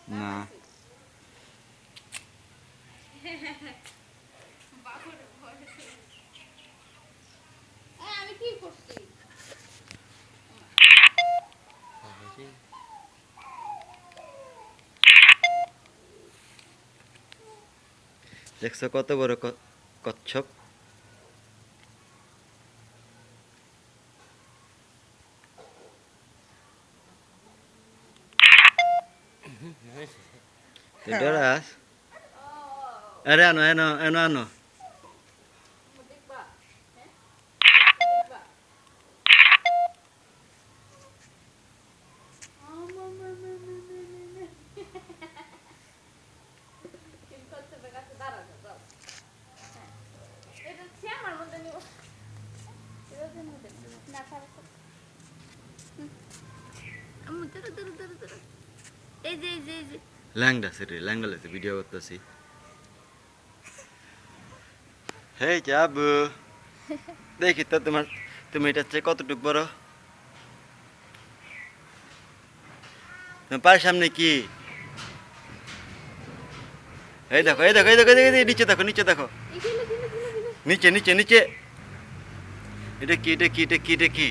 না আমি কি করছি? দেখছো কত বড় কচ্ছপ? তুই ডরাস? আরে আনো এনো এনো আনো। দেখবা? হ্যাঁ? দেখবা? কিন্তু কচ্ছপের কাছে দাঁড়ানো যাও। হ্যাঁ। এটা হচ্ছে আমার মধ্যে নিব। এটার মধ্যে নিব। না খারাপ। আম্মু ধরো ধরো ধরো ধরো। এই যে। ল্যাংডা সেরে ল্যাংডা লেছে ভিডিও করতেছি। হেই যাবু, দেখি তো তুমি এটা চেয়ে কতটুক বড়? তোমার পায়ের সামনে কি? এই দেখো এই দেখো এই দেখো এই দেখো, নিচে দেখো নিচে দেখো, নিচে নিচে নিচে। এটা কি এটা কি এটা কি এটা কি?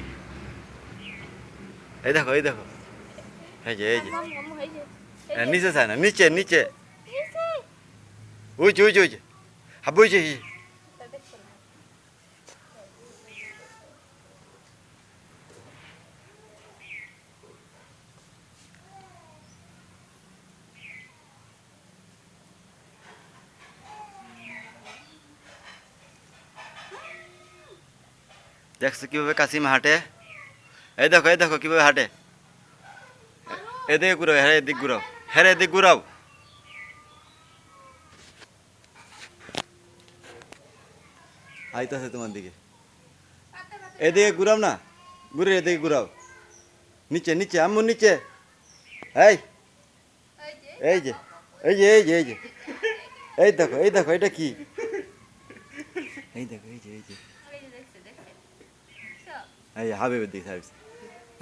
এই দেখো এই দেখো, এই যে এই যে। আম্মু এই যে। নিচে চায় না, নিচে নিচে। ওই যে ওই যে ওই যে হাবু, ওই যে এই যে। এটা দেখছো না? দেখছো কিভাবে কাসিম হাঁটে? এই দেখো কিভাবে হাঁটে। এদিকে ঘুরাও, হ্যাঁ এদিক ঘুরাও, হ্যাঁ এদিক ঘুরাও। আইতাছে তোমার দিকে, এদিকে ঘুরাও না, ঘুরে এদিকে ঘুরাও। নিচে নিচে আম্মু নিচে। এই এই যে এই যে এই যে এই যে, এই দেখো এটা কি? এই দেখো এই যে এই যে, এই হাবিবের দিকে সার্ভিস।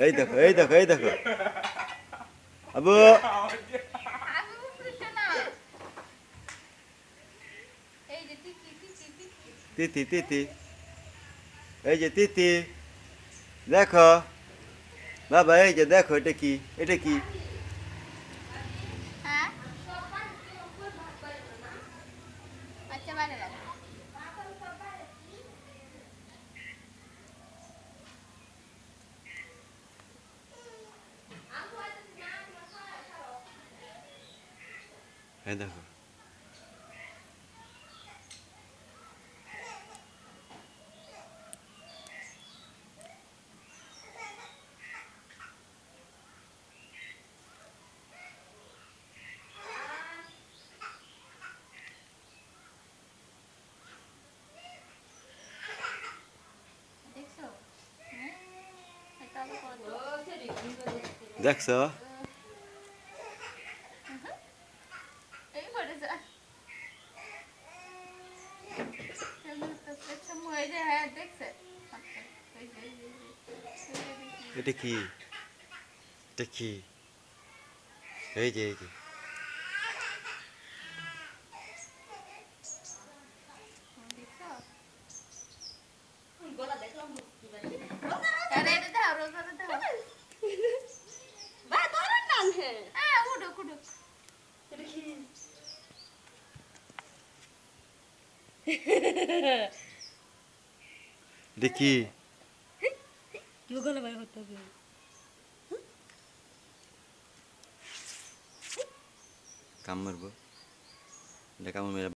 এই দেখো এই দেখো এই দেখো আবু। তিতি তিতি, এই যে তিতি, দেখো বাবা, এই যে দেখো এটা কি এটা কি? এই দেখো দেখছো? এটা কি এটা কি? এই যে এই যে, এটা কি? কাম মারবো, এটা কামড় মেরে